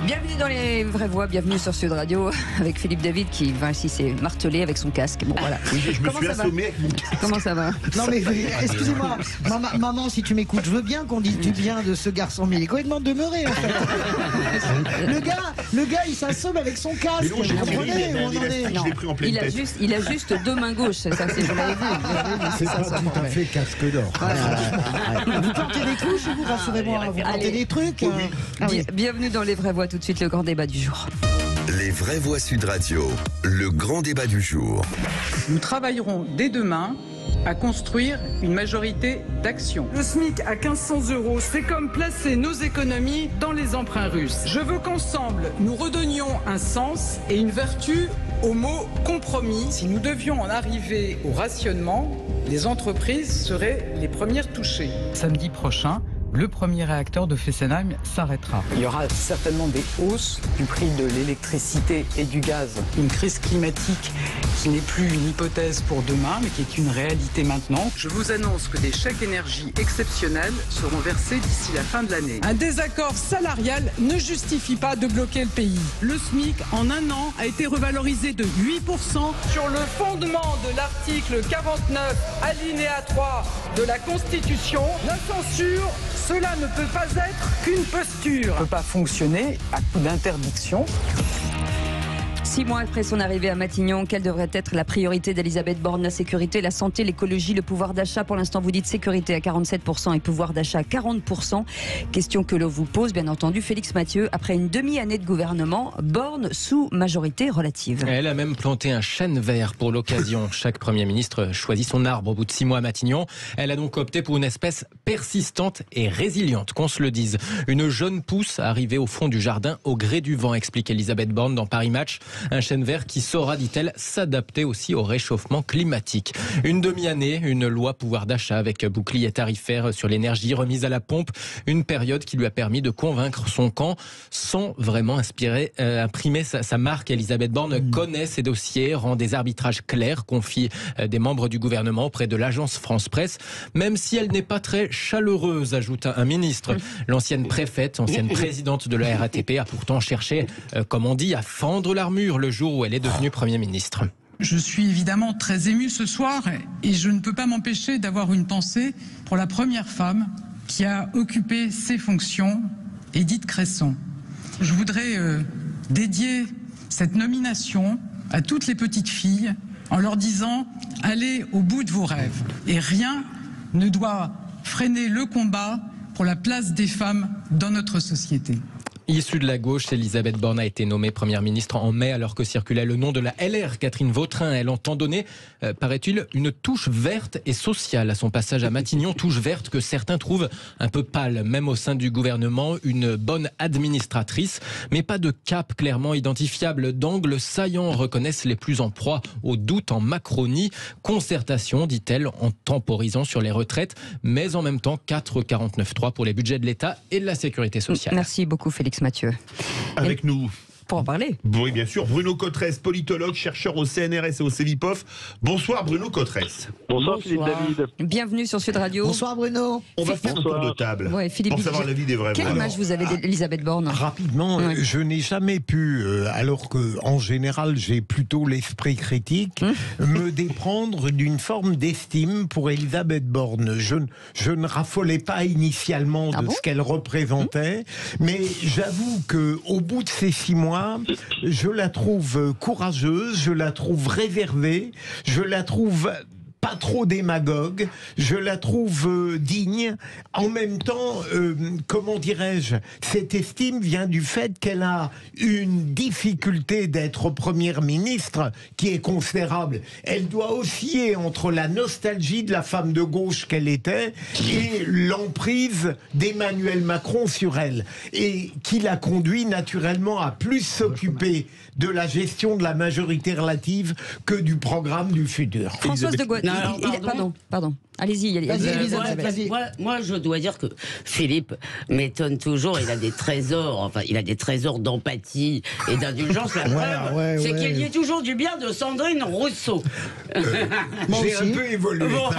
Bienvenue dans les vraies voix, bienvenue sur Sud Radio avec Philippe David qui va ainsi s'est martelé avec son casque. Bon voilà. Oui, je me suis assommé avec mon casque. Comment ça va? Non mais excusez-moi, maman, si tu m'écoutes, je veux bien qu'on dise du bien de ce garçon, mais il est complètement demeuré en fait. Le gars, il s'assomme avec son casque. Mais non, j'ai vous pris comprenez où on en est? je l'ai pris en pleine tête. Il a juste deux mains gauches, ça c'est, vous l'avez vu. C'est pas tout à fait casque d'or. Vous portez des couches, vous rassurez-moi, vous portez des trucs. Bienvenue dans les vraies voix, tout de suite le grand débat du jour. Les vraies voix Sud Radio, le grand débat du jour. Nous travaillerons dès demain à construire une majorité d'action. Le SMIC à 1500 €, c'est comme placer nos économies dans les emprunts russes. Je veux qu'ensemble, nous redonnions un sens et une vertu au mot compromis. Si nous devions en arriver au rationnement, les entreprises seraient les premières touchées. Samedi prochain, le premier réacteur de Fessenheim s'arrêtera. Il y aura certainement des hausses du prix de l'électricité et du gaz. Une crise climatique qui n'est plus une hypothèse pour demain, mais qui est une réalité maintenant. Je vous annonce que des chèques énergie exceptionnels seront versés d'ici la fin de l'année. Un désaccord salarial ne justifie pas de bloquer le pays. Le SMIC, en un an, a été revalorisé de 8%. Sur le fondement de l'article 49, alinéa 3 de la Constitution, la censure, cela ne peut pas être qu'une posture. Ça ne peut pas fonctionner à coup d'interdiction. 6 mois après son arrivée à Matignon, quelle devrait être la priorité d'Elisabeth Borne? La sécurité, la santé, l'écologie, le pouvoir d'achat. Pour l'instant, vous dites sécurité à 47% et pouvoir d'achat à 40%. Question que l'on vous pose, bien entendu, Félix Mathieu. Après une demi-année de gouvernement, Borne sous majorité relative. Elle a même planté un chêne vert pour l'occasion. Chaque Premier ministre choisit son arbre au bout de 6 mois à Matignon. Elle a donc opté pour une espèce persistante et résiliente, qu'on se le dise. Une jeune pousse arrivée au fond du jardin au gré du vent, explique Elisabeth Borne dans Paris Match. Un chêne vert qui saura, dit-elle, s'adapter aussi au réchauffement climatique. Une demi-année, une loi pouvoir d'achat avec bouclier tarifaire sur l'énergie, remise à la pompe. Une période qui lui a permis de convaincre son camp sans vraiment imprimer sa marque. Elisabeth Borne connaît ses dossiers, rend des arbitrages clairs, confie des membres du gouvernement auprès de l'agence France Presse. Même si elle n'est pas très chaleureuse, ajoute un ministre. L'ancienne préfète, ancienne présidente de la RATP a pourtant cherché, comme on dit, à fendre l'armure le jour où elle est devenue Premier ministre. Je suis évidemment très ému ce soir et je ne peux pas m'empêcher d'avoir une pensée pour la première femme qui a occupé ces fonctions, Édith Cresson. Je voudrais dédier cette nomination à toutes les petites filles en leur disant « Allez au bout de vos rêves » et rien ne doit freiner le combat pour la place des femmes dans notre société. Issue de la gauche, Elisabeth Borne a été nommée Première ministre en mai alors que circulait le nom de la LR, Catherine Vautrin. Elle entend donner, paraît-il, une touche verte et sociale à son passage à Matignon. Touche verte que certains trouvent un peu pâle, même au sein du gouvernement. Une bonne administratrice, mais pas de cap clairement identifiable. D'angles saillants reconnaissent les plus en proie au doute en Macronie. Concertation, dit-elle, en temporisant sur les retraites, mais en même temps 4,49,3 pour les budgets de l'État et de la sécurité sociale. Merci beaucoup Félix Mathieu. Avec nous. Pour en parler. Oui, bien sûr. Bruno Cotresse, politologue, chercheur au CNRS et au CEVIPOF. Bonsoir Bruno Cotresse. Bonsoir Philippe David. Bienvenue sur Sud Radio. Bonsoir Bruno. On va faire un tour de table Philippe, pour savoir l'avis des vrais. Quelle image vous avez d'Elisabeth Borne? Rapidement, je n'ai jamais pu, alors que en général j'ai plutôt l'esprit critique, me déprendre d'une forme d'estime pour Elisabeth Borne. Je ne raffolais pas initialement de ce qu'elle représentait, mais j'avoue que au bout de ces 6 mois, je la trouve courageuse, je la trouve réservée, je la trouve pas trop démagogue, je la trouve digne. En même temps, comment dirais-je, cette estime vient du fait qu'elle a une difficulté d'être première ministre qui est considérable. Elle doit osciller entre la nostalgie de la femme de gauche qu'elle était et l'emprise d'Emmanuel Macron sur elle, et qui la conduit naturellement à plus s'occuper de la gestion de la majorité relative que du programme du futur. Françoise de Gaulle. Pardon. Allez-y, Vas-y, Elisabeth, vas-y. Moi, je dois dire que Philippe m'étonne toujours. Il a des trésors, d'empathie et d'indulgence. La preuve, c'est qu'il y ait toujours du bien de Sandrine Rousseau. J'ai un peu évolué. Bon,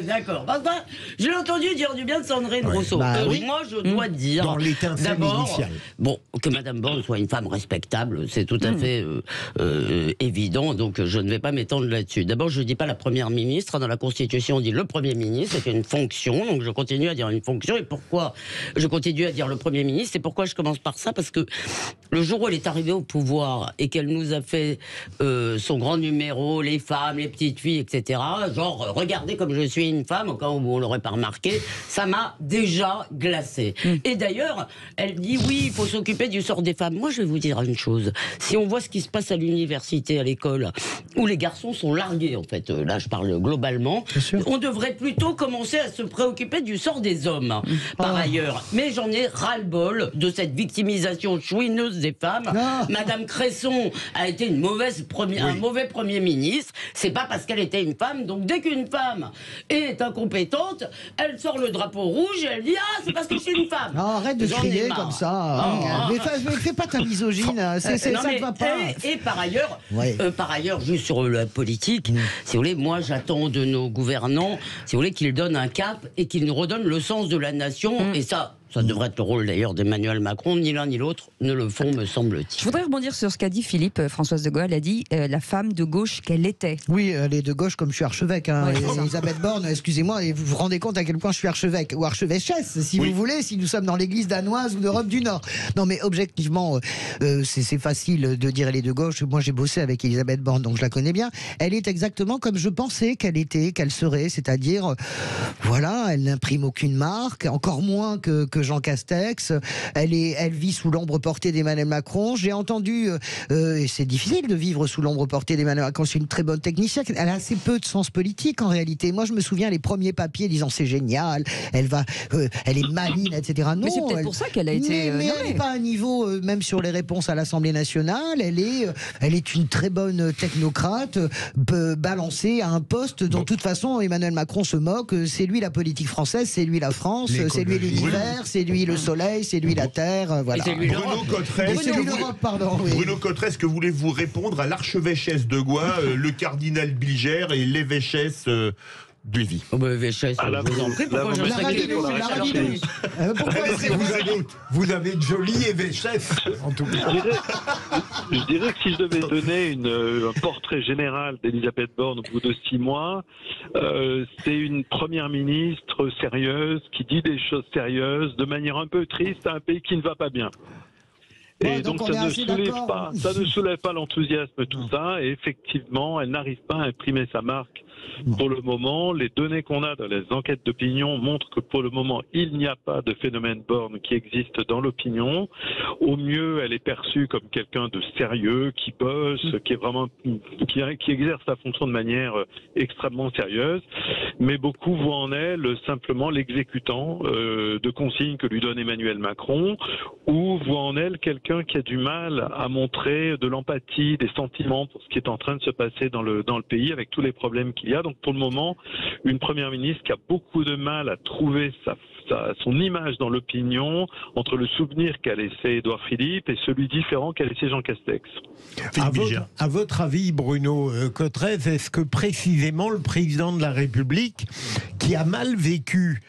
d'accord. Enfin, j'ai entendu dire du bien de Sandrine Rousseau. Moi, je dois dire dans l'étincelle initiale. Que Madame Borne soit une femme respectable, c'est tout à fait évident. Donc, je ne vais pas m'étendre là-dessus. D'abord, je ne dis pas la première ministre. Dans la Constitution, on dit le Premier ministre, c'est une fonction, donc je continue à dire une fonction. Et pourquoi je continue à dire le Premier ministre? Et pourquoi je commence par ça? Parce que le jour où elle est arrivée au pouvoir et qu'elle nous a fait son grand numéro, les femmes, les petites filles, etc., genre, regardez comme je suis une femme, au cas où on ne l'aurait pas remarqué, ça m'a déjà glacé. Et d'ailleurs, elle dit oui, il faut s'occuper du sort des femmes. Moi, je vais vous dire une chose. Si on voit ce qui se passe à l'université, à l'école, où les garçons sont largués, en fait, là je parle globalement, on devrait plutôt commencer à se préoccuper du sort des hommes, par ailleurs. Mais j'en ai ras-le-bol de cette victimisation chouineuse des femmes. Madame Cresson a été un mauvais Premier ministre. C'est pas parce qu'elle était une femme. Donc dès qu'une femme est incompétente, elle sort le drapeau rouge et elle dit « Ah, c'est parce que je suis une femme !» Arrête de crier comme ça. Mais fais pas ta misogyne. Ça ne va pas. Et par ailleurs, juste sur la politique, si vous voulez, moi j'attends de nos gouvernants, si vous voulez, qu'ils donnent un cap et qu'ils nous redonnent le sens de la nation. Et ça devrait être le rôle d'ailleurs d'Emmanuel Macron. Ni l'un ni l'autre ne le font, me semble-t-il. Je voudrais rebondir sur ce qu'a dit Philippe. Françoise de Gaulle a dit la femme de gauche qu'elle était. Oui, elle est de gauche comme je suis archevêque. Elisabeth Borne, excusez-moi, et vous vous rendez compte à quel point je suis archevêque, ou archevêchesse, si vous voulez, si nous sommes dans l'église danoise ou d'Europe du Nord. Non mais objectivement, c'est facile de dire elle est de gauche. Moi j'ai bossé avec Elisabeth Borne, donc je la connais bien. Elle est exactement comme je pensais qu'elle serait, c'est-à-dire, voilà, elle n'imprime aucune marque, encore moins que Jean Castex. Elle vit sous l'ombre portée d'Emmanuel Macron. J'ai entendu, et c'est difficile de vivre sous l'ombre portée d'Emmanuel Macron, c'est une très bonne technicienne. Elle a assez peu de sens politique en réalité. Moi je me souviens les premiers papiers disant c'est génial, elle est maline, etc. Non, mais c'est peut-être pour ça qu'elle a été mais elle n'est pas à un niveau, même sur les réponses à l'Assemblée nationale, elle est une très bonne technocrate, balancée à un poste dont de toute façon Emmanuel Macron se moque. C'est lui la politique française, c'est lui la France, c'est lui l'univers, c'est lui le soleil, c'est lui la terre, voilà. Bruno Cotteret, Bruno Cotteret, est-ce que voulez-vous répondre à l'archevêchesse de Goa, le cardinal Bilger et l'évêchesse de Lévis? Évêchesse, je vous en prie, pourquoi je serais Vous avez de jolies évêchesses, en tout cas. Je dirais que si je devais donner un portrait général d'Elisabeth Borne au bout de 6 mois, c'est une première ministre sérieuse qui dit des choses sérieuses de manière un peu triste à un pays qui ne va pas bien. Et donc ça ne soulève pas l'enthousiasme, tout ça, et effectivement, elle n'arrive pas à imprimer sa marque. Pour le moment, les données qu'on a dans les enquêtes d'opinion montrent que pour le moment, il n'y a pas de phénomène Borne qui existe dans l'opinion. Au mieux, elle est perçue comme quelqu'un de sérieux, qui bosse, qui exerce sa fonction de manière extrêmement sérieuse. Mais beaucoup voient en elle simplement l'exécutant de consignes que lui donne Emmanuel Macron, ou voient en elle quelqu'un qui a du mal à montrer de l'empathie, des sentiments pour ce qui est en train de se passer dans le pays, avec tous les problèmes qu'il y a. Donc pour le moment, une première ministre qui a beaucoup de mal à trouver son image dans l'opinion entre le souvenir qu'a laissé Édouard Philippe et celui différent qu'a laissé Jean Castex. À votre avis, Bruno Cotteret, est-ce que précisément le président de la République, qui a mal vécu,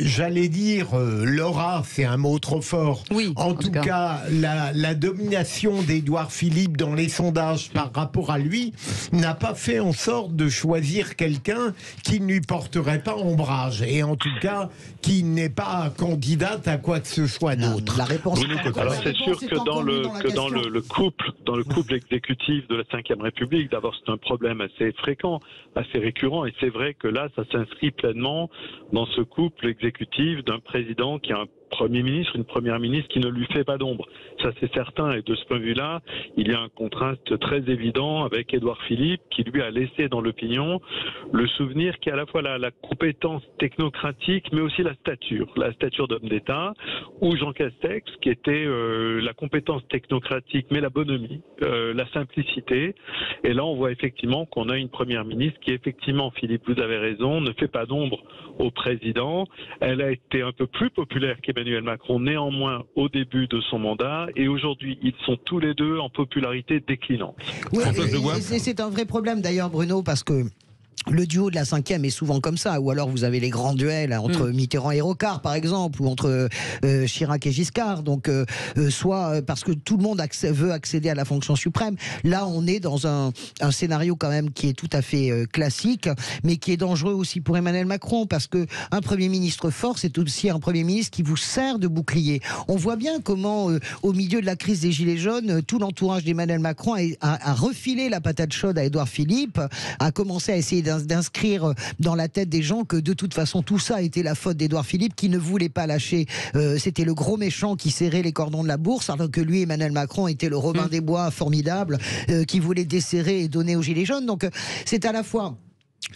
j'allais dire, l'aura, c'est un mot trop fort, en tout cas la domination d'Édouard Philippe dans les sondages par rapport à lui, n'a pas fait en sorte de choisir quelqu'un qui ne lui porterait pas ombrage, et en tout cas qui n'est pas candidate à quoi que ce soit d'autre? La réponse. Alors c'est sûr que dans le couple exécutif de la Ve République, d'abord c'est un problème assez fréquent, assez récurrent, et c'est vrai que là ça s'inscrit pleinement dans ce couple exécutif d'un président qui a un Premier ministre, une première ministre qui ne lui fait pas d'ombre. Ça, c'est certain. Et de ce point de vue-là, il y a un contraste très évident avec Édouard Philippe, qui lui a laissé dans l'opinion le souvenir qui est à la fois la compétence technocratique, mais aussi la stature d'homme d'État, ou Jean Castex, qui était la compétence technocratique, mais la bonhomie, la simplicité. Et là, on voit effectivement qu'on a une première ministre qui, effectivement, Philippe, vous avez raison, ne fait pas d'ombre au président. Elle a été un peu plus populaire qu'Emmanuel Macron, néanmoins, au début de son mandat. Et aujourd'hui, ils sont tous les deux en popularité déclinante. Oui, c'est un vrai problème d'ailleurs, Bruno, parce que le duo de la 5e est souvent comme ça, ou alors vous avez les grands duels entre Mitterrand et Rocard, par exemple, ou entre Chirac et Giscard. Donc, soit parce que tout le monde veut accéder à la fonction suprême. Là, on est dans un scénario quand même qui est tout à fait classique, mais qui est dangereux aussi pour Emmanuel Macron, parce que un Premier ministre fort, c'est aussi un Premier ministre qui vous sert de bouclier. On voit bien comment, au milieu de la crise des Gilets jaunes, tout l'entourage d'Emmanuel Macron a refilé la patate chaude à Édouard Philippe, a commencé à essayer d'inscrire dans la tête des gens que de toute façon tout ça était la faute d'Édouard Philippe qui ne voulait pas lâcher. C'était le gros méchant qui serrait les cordons de la bourse, alors que lui, Emmanuel Macron, était le Robin des Bois formidable qui voulait desserrer et donner aux Gilets jaunes. Donc c'est à la fois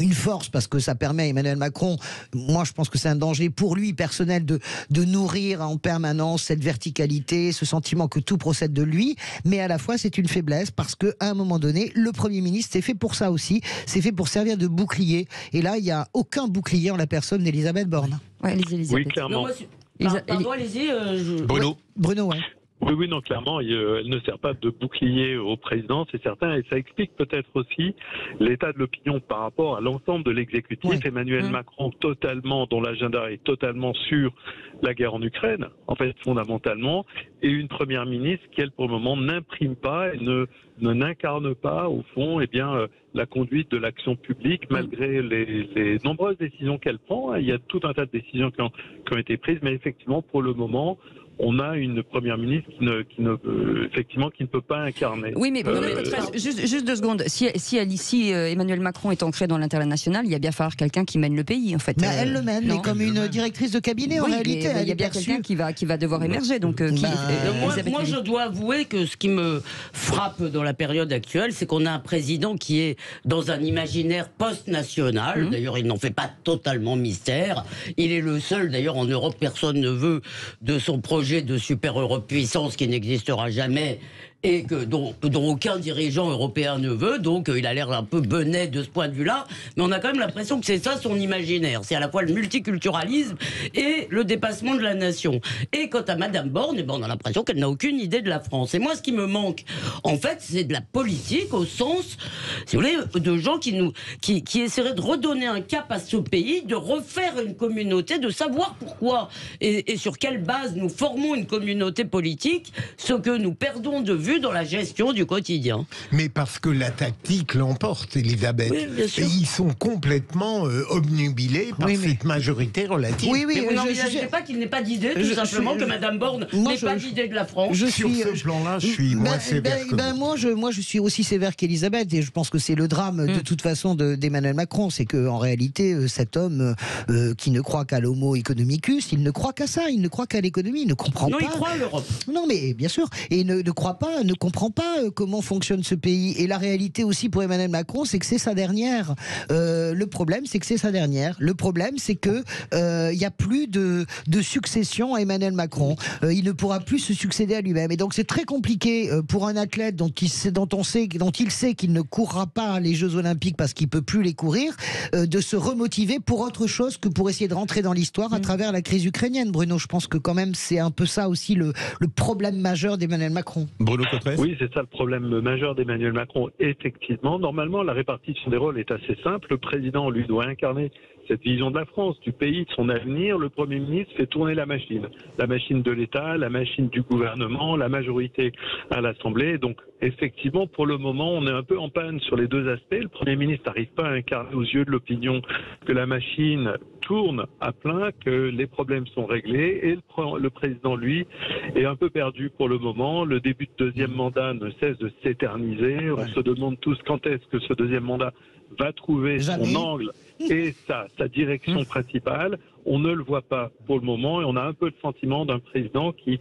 une force parce que ça permet à Emmanuel Macron, moi je pense que c'est un danger pour lui personnel de nourrir en permanence cette verticalité, ce sentiment que tout procède de lui, mais à la fois c'est une faiblesse parce qu'à un moment donné, le Premier ministre c'est fait pour ça aussi, c'est fait pour servir de bouclier, et là il n'y a aucun bouclier en la personne d'Elisabeth Borne. Ouais, oui, clairement. Pardon, allez-y. Bruno. Bruno, ouais. Oui, non, clairement, elle ne sert pas de bouclier au président, c'est certain, et ça explique peut-être aussi l'état de l'opinion par rapport à l'ensemble de l'exécutif. Ouais. Emmanuel Macron, dont l'agenda est totalement sur la guerre en Ukraine, en fait, fondamentalement, et une première ministre qui, elle, pour le moment, n'imprime pas et n'incarne pas, au fond, la conduite de l'action publique, malgré les nombreuses décisions qu'elle prend. Il y a tout un tas de décisions qui ont été prises, mais effectivement, pour le moment, on a une première ministre qui ne peut pas incarner. Oui, mais juste 2 secondes. Si Emmanuel Macron est ancré dans l'international, il y a bien falloir quelqu'un qui mène le pays, en fait. Mais elle le mène, mais comme une directrice de cabinet, en réalité. Il y a bien quelqu'un qui va devoir émerger. Donc, moi, je dois avouer que ce qui me frappe dans la période actuelle, c'est qu'on a un président qui est dans un imaginaire post-national. D'ailleurs, il n'en fait pas totalement mystère. Il est le seul, d'ailleurs, en Europe, personne ne veut de son projet de super Europe-puissance qui n'existera jamais et dont aucun dirigeant européen ne veut, donc il a l'air un peu benet de ce point de vue-là, mais on a quand même l'impression que c'est ça son imaginaire, c'est à la fois le multiculturalisme et le dépassement de la nation. Et quant à Madame Borne, on a l'impression qu'elle n'a aucune idée de la France. Et moi, ce qui me manque, en fait, c'est de la politique au sens, si vous voulez, de gens qui essaieraient de redonner un cap à ce pays, de refaire une communauté, de savoir pourquoi et sur quelle base nous formons une communauté politique, ce que nous perdons de vue dans la gestion du quotidien. Mais parce que la tactique l'emporte, Elisabeth. Oui, bien sûr. Et ils sont complètement obnubilés par cette majorité relative. Oui, mais vous n'envisagez pas qu'il n'ait pas d'idée, tout simplement, que Madame Borne n'ait pas d'idée de la France. Sur ce plan-là, je suis moins sévère que vous. Moi, je suis aussi sévère qu'Elisabeth, et je pense que c'est le drame, de toute façon, d'Emmanuel Macron. C'est qu'en réalité, cet homme qui ne croit qu'à l'homo economicus, il ne croit qu'à ça, il ne croit qu'à l'économie, il ne comprend pas. Non, il croit à l'Europe. Non, mais bien sûr. Et il ne comprend pas comment fonctionne ce pays. Et la réalité aussi pour Emmanuel Macron, c'est que c'est sa dernière. Le problème, c'est que c'est sa dernière. Le problème, c'est que il n'y a plus de succession à Emmanuel Macron. Il ne pourra plus se succéder à lui-même. Et donc c'est très compliqué pour un athlète dont il sait qu'il ne courra pas les Jeux Olympiques parce qu'il peut plus les courir, de se remotiver pour autre chose que pour essayer de rentrer dans l'histoire à travers la crise ukrainienne. Bruno, je pense que quand même c'est un peu ça aussi le problème majeur d'Emmanuel Macron. Bruno Cotresse. Oui, c'est ça le problème majeur d'Emmanuel Macron. Effectivement, normalement, la répartition des rôles est assez simple. Le président, lui, doit incarner cette vision de la France, du pays, de son avenir. Le Premier ministre fait tourner la machine de l'État, la machine du gouvernement, la majorité à l'Assemblée. Donc, effectivement, pour le moment, on est un peu en panne sur les 2 aspects. Le Premier ministre n'arrive pas à incarner aux yeux de l'opinion que la machine tourne à plein, que les problèmes sont réglés, et le président, lui, est un peu perdu pour le moment. Le début de 2e mandat ne cesse de s'éterniser. On se demande tous quand est-ce que ce 2e mandat va trouver Jamais. son angle et sa direction principale. On ne le voit pas pour le moment et on a un peu le sentiment d'un président qui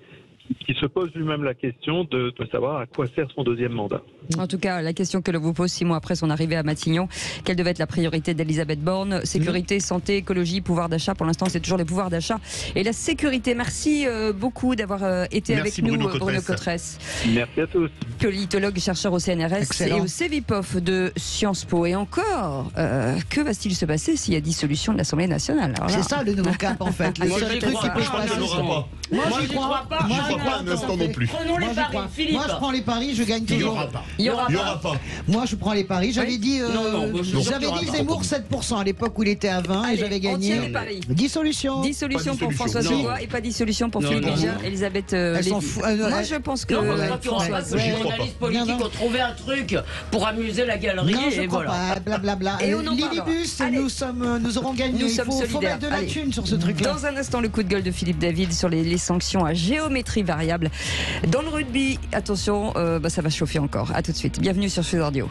se pose lui-même la question de savoir à quoi sert son deuxième mandat. En tout cas, la question que l'on vous pose 6 mois après son arrivée à Matignon, quelle devait être la priorité d'Elisabeth Borne? Sécurité, santé, écologie, pouvoir d'achat. Pour l'instant, c'est toujours les pouvoirs d'achat et la sécurité. Merci beaucoup d'avoir été avec nous, Bruno Cotresse. Merci à tous. Politologue, chercheur au CNRS Excellent. et au CEVIPOF de Sciences Po. Et encore, que va-t-il se passer s'il y a dissolution de l'Assemblée nationale? Alors là, C'est ça le nouveau cap en fait. Le Moi, seul j'y truc crois qui peut pas. se Je pense passer. qu'il n'y aura pas. Moi Moi, j'y j'y crois. crois pas. J'y Moi, crois pas un instant non plus. Prenons les Moi, j'y paris, crois. Philippe. Moi je prends les paris, je gagne Il n'y toujours. aura pas. il y aura Il n'y pas. aura pas. Moi je prends les paris. J'avais dit, Non, moi, je suis sûr j'avais qu'il y dit aura Zemmour pas. 7% à l'époque où il était à 20 et Allez, j'avais on gagné. tient les paris. Dissolution. Dissolution pour Pas dissolution. François Non. Leroy et pas dissolution pour Non, Philippe non, Ligère, non. Elisabeth Elles s'en Lévy. foutent. Moi, je pense que... Non, parce que quand tu n'auras pas que ouais. les J'y crois journalistes pas. politiques Non. ont trouvé un truc pour amuser la galerie Non, je et crois voilà. pas. Blablabla. Et on en parlera. L'Ilibus, Allez. nous aurons gagné. Nous Il sommes faut solidaires. mettre de la Allez. thune sur ce truc-là. Dans un instant, le coup de gueule de Philippe David sur les sanctions à géométrie variable. Dans le rugby, attention, ça va chauffer encore. À tout de suite. Bienvenue sur Sud Radio.